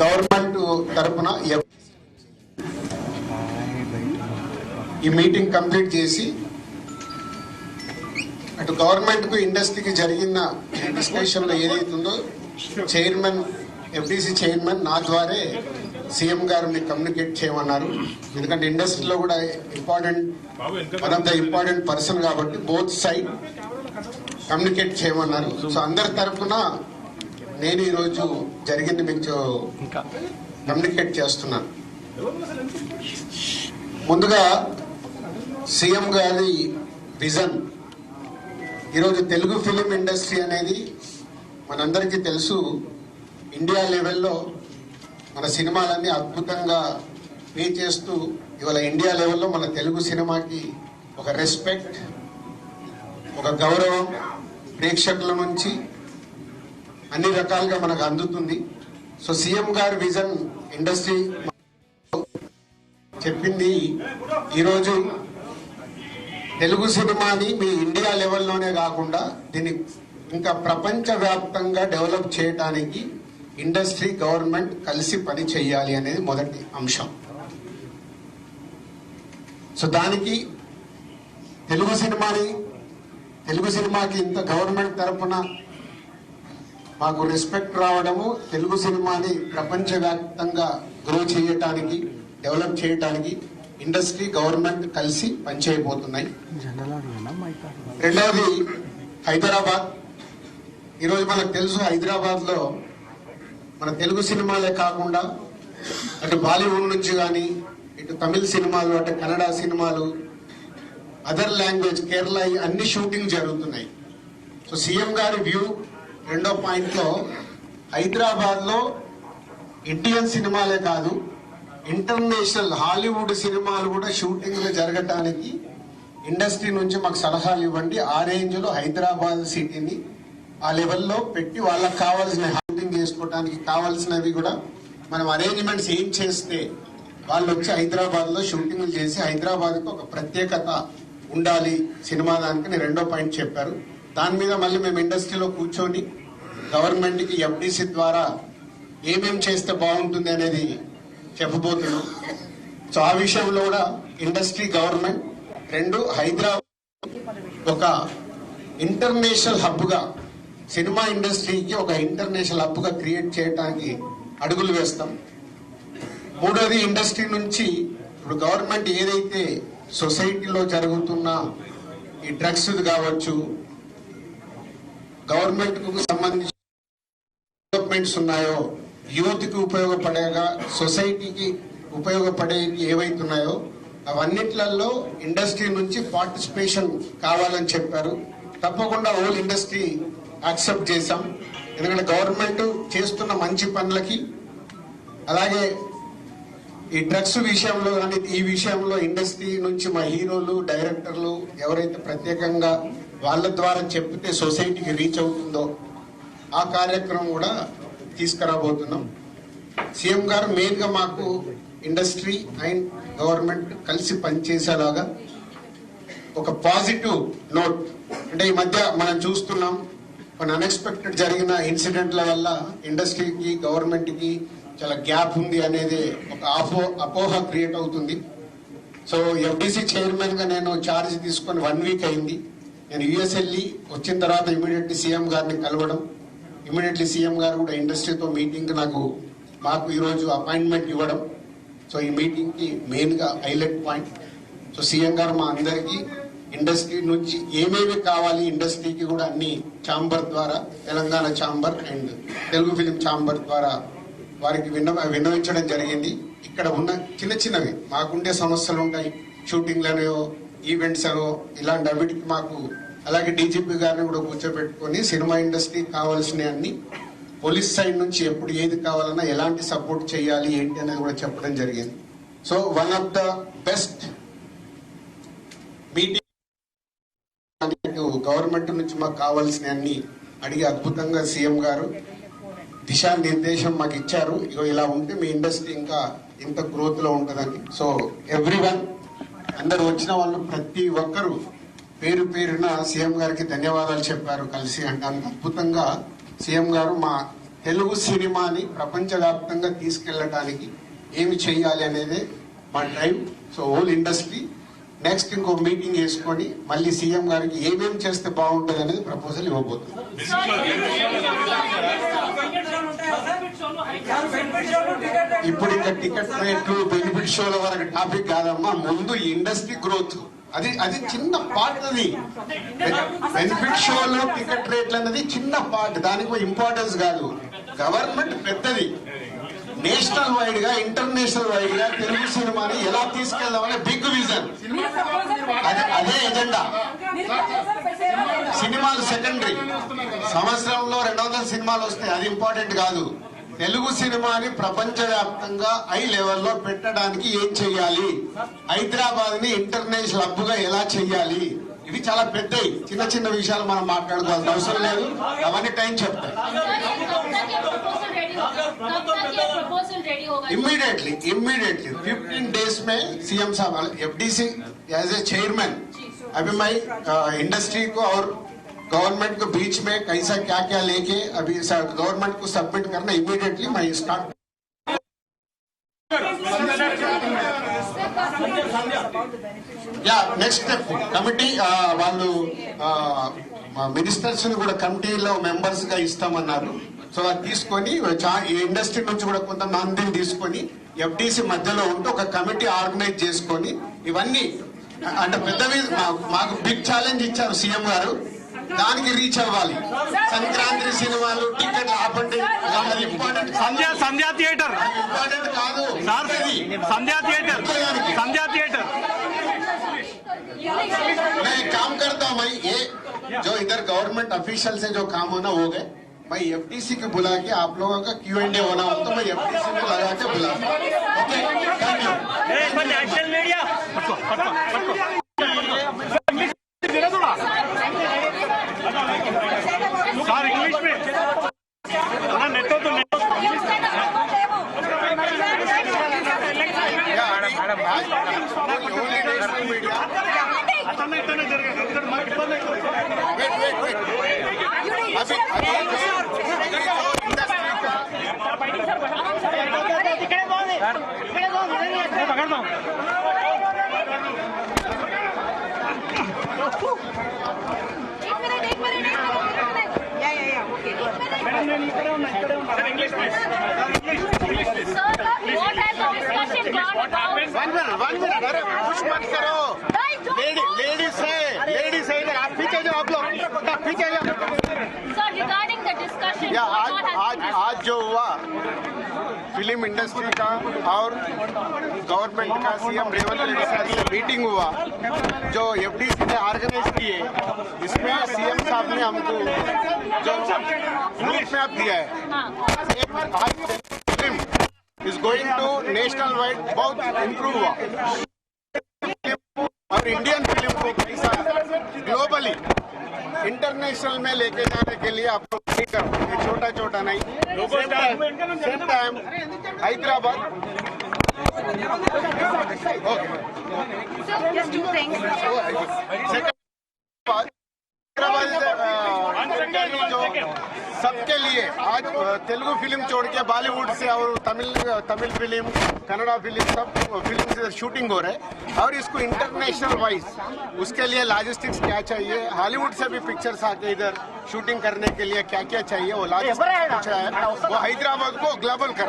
Government తరఫున ఈ meeting complete చేసి అటు గవర్నమెంట్ కు ఇండస్ట్రీకి జరిగిన డిస్కషన్ లో ఏదైతుందో చైర్మన్ ఎఫ్డిసి చైర్మన్ నా ద్వారే సీఎం గారు మీకు కమ్యూనికేట్ చేయమన్నారు. ఎందుకంటే ఇండస్ట్రీలో కూడా one of the important person కాబట్టి బోత్ సైడ్ కమ్యూనికేట్ చేయమన్నారు. సో అందరి తరఫున నేను ఈరోజు జరిగింది మీకు కమ్యూనికేట్ చేస్తున్నాను. ముందుగా సీఎం గారి విజన్. ఈరోజు తెలుగు ఫిలిం ఇండస్ట్రీ అనేది మనందరికీ తెలుసు, ఇండియా లెవెల్లో మన సినిమాలన్నీ అద్భుతంగా పే చేస్తూ ఇవాళ ఇండియా లెవెల్లో మన తెలుగు సినిమాకి ఒక రెస్పెక్ట్, ఒక గౌరవం ప్రేక్షకుల నుంచి అన్ని రకాలుగా మనకు అందుతుంది. సో సీఎం గారి విజన్ ఇండస్ట్రీ చెప్పింది, ఈరోజు తెలుగు సినిమాని మీ ఇండియా లెవెల్లోనే కాకుండా దీన్ని ఇంకా ప్రపంచవ్యాప్తంగా డెవలప్ చేయడానికి ఇండస్ట్రీ గవర్నమెంట్ కలిసి పని చేయాలి అనేది మొదటి అంశం. సో దానికి తెలుగు సినిమాకి ఇంత గవర్నమెంట్ తరఫున మాకు రెస్పెక్ట్ రావడము, తెలుగు సినిమాని ప్రపంచవ్యాప్తంగా గ్రో చేయటానికి, డెవలప్ చేయటానికి ఇండస్ట్రీ గవర్నమెంట్ కలిసి పనిచేయబోతున్నాయి. రెండవది హైదరాబాద్. ఈరోజు మనకు తెలుసు, హైదరాబాద్ లో మన తెలుగు సినిమాలే కాకుండా అటు బాలీవుడ్ నుంచి కానీ, ఇటు తమిళ సినిమాలు, అటు కన్నడ సినిమాలు, అదర్ లాంగ్వేజ్, కేరళ, అన్ని షూటింగ్ జరుగుతున్నాయి. సో సీఎం గారి వ్యూ రెండో పాయింట్ లో, హైదరాబాద్ లో ఇండియన్ సినిమాలే కాదు, ఇంటర్నేషనల్ హాలీవుడ్ సినిమాలు కూడా షూటింగ్ జరగటానికి ఇండస్ట్రీ నుంచి మాకు సలహాలు ఇవ్వండి. ఆ రేంజ్ లో హైదరాబాద్ సిటీని ఆ లెవెల్లో పెట్టి వాళ్ళకి కావాల్సిన షూటింగ్ చేసుకోవడానికి కావాల్సినవి కూడా మనం అరేంజ్మెంట్స్ ఏం చేస్తే వాళ్ళు వచ్చి హైదరాబాద్ లో షూటింగ్లు చేసి హైదరాబాద్ కు ఒక ప్రత్యేకత ఉండాలి సినిమా దానికి రెండో పాయింట్ చెప్పారు. దాని మీద మళ్ళీ మేము ఇండస్ట్రీలో కూర్చొని గవర్నమెంట్ కి ఎఫ్డిసి ద్వారా ఏమేం చేస్తే బాగుంటుంది అనేది చెప్పబోతున్నాం. సో ఆ విషయంలో కూడా ఇండస్ట్రీ, గవర్నమెంట్ రెండు, హైదరాబాద్ ఒక ఇంటర్నేషనల్ హబ్ గా, సినిమా ఇండస్ట్రీకి ఒక ఇంటర్నేషనల్ హబ్ గా క్రియేట్ చేయడానికి అడుగులు వేస్తాం. మూడోది, ఇండస్ట్రీ నుంచి ఇప్పుడు గవర్నమెంట్ ఏదైతే సొసైటీలో జరుగుతున్న ఈ డ్రగ్స్ కావచ్చు, గవర్నమెంట్ కు సంబంధించిన డెవలప్మెంట్స్ ఉన్నాయో, యూత్ కి ఉపయోగపడేగా, సొసైటీకి ఉపయోగపడే ఏవైతున్నాయో అవన్నిట్లలో ఇండస్ట్రీ నుంచి పార్టిసిపేషన్ కావాలని చెప్పారు. తప్పకుండా హోల్ ఇండస్ట్రీ యాక్సెప్ట్ చేశాం. ఎందుకంటే గవర్నమెంట్ చేస్తున్న మంచి పనులకి, అలాగే ఈ డ్రగ్స్ విషయంలో కానీ ఈ విషయంలో ఇండస్ట్రీ నుంచి మా హీరోలు, డైరెక్టర్లు ఎవరైతే ప్రత్యేకంగా వాళ్ళ ద్వారా చెప్తే సొసైటీకి రీచ్ అవుతుందో ఆ కార్యక్రమం కూడా తీసుకురాబోతున్నాం. సీఎం గారు మెయిన్ గా మాకు ఇండస్ట్రీ అండ్ గవర్నమెంట్ కలిసి పనిచేసేలాగా ఒక పాజిటివ్ నోట్, అంటే ఈ మధ్య మనం చూస్తున్నాం కొన్ని అన్ఎక్స్పెక్టెడ్ జరిగిన ఇన్సిడెంట్ల వల్ల ఇండస్ట్రీకి, గవర్నమెంట్ కి చాలా గ్యాప్ ఉంది అనేది ఒక అపోహ క్రియేట్ అవుతుంది. సో ఎఫ్డిసి చైర్మన్ గా నేను ఛార్జ్ తీసుకొని 1 వీక్ అయింది. నేను యుఎస్ వెళ్ళి వచ్చిన తర్వాత ఇమీడియట్లీ సీఎం గారిని కలవడం, ఇమీడియట్లీ సీఎం గారు కూడా ఇండస్ట్రీతో మీటింగ్ మాకు ఈరోజు అపాయింట్మెంట్ ఇవ్వడం. సో ఈ మీటింగ్ కి మెయిన్ గా హైలైట్ పాయింట్. సో సీఎం గారు మా అందరికీ ఇండస్ట్రీ నుంచి ఏమేమి కావాలి, ఇండస్ట్రీకి కూడా అన్ని ఛాంబర్ ద్వారా, Telangana chamber and Telugu film chamber ద్వారా వారికి విన్నవించడం జరిగింది. ఇక్కడ ఉన్న చిన్న చిన్నవి మాకుండే సమస్యలు ఉంటాయి, షూటింగ్లనో ఈవెంట్స్ అనో ఇలాంటి అవిటికి మాకు, అలాగే డీజీపీ గారిని కూడా కూర్చోబెట్టుకొని సినిమా ఇండస్ట్రీకి కావాల్సిన అన్ని, పోలీస్ సైడ్ నుంచి ఎప్పుడు ఏది కావాలన్నా ఎలాంటి సపోర్ట్ చేయాలి ఏంటి అనేది కూడా చెప్పడం జరిగింది. So one of the best meeting. Government నుంచి మాకు కావాల్సిన అన్ని అడిగి అద్భుతంగా సీఎం గారు దిశానిర్దేశం మాకు ఇచ్చారు. ఇగో ఇలా ఉంటే మీ ఇండస్ట్రీ ఇంకా ఇంత గ్రోత్ లో ఉంటుందని. సో ఎవ్రీవన్, అందరు వచ్చిన వాళ్ళు ప్రతి ఒక్కరు పేరు పేరున సీఎం గారికి ధన్యవాదాలు చెప్పారు కలిసి. అంటే అంత అద్భుతంగా సీఎం గారు మా తెలుగు సినిమాని ప్రపంచవ్యాప్తంగా తీసుకెళ్ళడానికి ఏమి చేయాలి అనేది మా drive. So whole industry next ఇంకో మీటింగ్ వేసుకొని మళ్ళీ సీఎం గారికి ఏమేమి చేస్తే బాగుంటుంది అనేది ప్రపోజల్ ఇవ్వబోతుంది. ఇప్పుడు ఇంకా టికెట్ రేట్లు బెనిఫిట్ షోల వరకు టాపిక్ కాదమ్మా. ముందు ఇండస్ట్రీ గ్రోత్ అది చిన్న పార్ట్. అది బెనిఫిట్ షోలో టికెట్ రేట్లు అనేది చిన్న పార్ట్, దానికి ఇంపార్టెన్స్ కాదు. గవర్నమెంట్ పెద్దది, నేషనల్ వైడ్ గా ఇంటర్నేషనల్ వైడ్ గా తెలుగు సినిమాని ఎలా తీసుకెళ్దామనే బిగ్ విజన్. అదే ఎజెండా. సినిమాలు సెకండరీ. సంవత్సరంలో 200 సినిమాలు వస్తాయి, అది ఇంపార్టెంట్ కాదు. తెలుగు సినిమాని ప్రపంచవ్యాప్తంగా హై లెవెల్లో పెట్టడానికి ఏం చెయ్యాలి, హైదరాబాద్ ని ఇంటర్నేషనల్ హబ్ గా ఎలా చెయ్యాలి, ఇవి చాలా పెద్దవి. చిన్న చిన్న విషయాలు మనం మాట్లాడుకోవాల్సిన అవసరం లేదు, అవన్నీ టైం చెప్తాయి. इमीडिएटली 15 डेज में सीएम साहब एफडीसी एज ए चेयरमैन अभी मैं इंडस्ट्री को और गवर्नमेंट के बीच में कैसा क्या क्या लेके अभी गवर्नमेंट को सबमिट करना इमीडिएटली मैं स्टार्ट. నెక్స్ట్ స్టెప్ కమిటీ వాళ్ళు మినిస్టర్స్ ని కూడా కమిటీలో మెంబర్స్ గా ఇస్తామన్నారు. సో అది తీసుకొని ఇండస్ట్రీ నుంచి కూడా కొంతమందిని తీసుకొని ఎఫ్డిసి మధ్యలో ఉంటూ ఒక కమిటీ ఆర్గనైజ్ చేసుకొని ఇవన్నీ అంటే పెద్దవి మాకు బిగ్ ఛాలెంజ్ ఇచ్చారు సీఎం గారు, దానికి రీచ్ అవ్వాలి. సంక్రాంతి సినిమాలు టికెట్లు ఆపండి, ఇంపార్టెంట్. సంధ్యా థియేటర్ ఇంపార్టెంట్ కాదు, సంధ్యా థియేటర్ मैं काम करता हूँ भाई. ये जो इधर गवर्नमेंट ऑफिशियल से जो काम होना हो गए, मैं एफडीसी को बुला के आप लोगों का Q&A होना हो तो मैं एफडीसी को लगा के बुला. Okay, thank you. National media sir English में नेट तो पकड़ता हूँ. इंग्लिश में अरे कुछ मत करो. लेडीज है इधर. आप पीछे जाओ, आप लोग पीछे जाओ. आज जो हुआ फिल्म इंडस्ट्री का और गवर्नमेंट का सीएम रेवंत रेड्डी साहब से मीटिंग हुआ जो एफडीसी ने ऑर्गेनाइज किए, इसमें सीएम साहब ने हमको जो रूट मैप दिया है. Film is going to nationwide बहुत इम्प्रूव हुआ और इंडियन फिल्म को कैसा ग्लोबली इंटरनेशनल में लेके जाने के लिए आप लोग छोटा छोटा नहीं, सेम टाइम हैदराबाद. ओके, जो सबके लिए आज तेलुगु फिल्म छोड़ के बॉलीवुड से और तमिल फिल्म, कन्नड़ा फिल्म, सब फिल्म से शूटिंग हो रहे हैं और इसको इंटरनेशनल वाइज उसके लिए लॉजिस्टिक्स क्या चाहिए, हॉलीवुड से भी पिक्चर्स आके इधर शूटिंग करने के लिए क्या क्या चाहिए वो लॉजिस्टिक्स पूछा है. वो हैदराबाद को ग्लोबल कर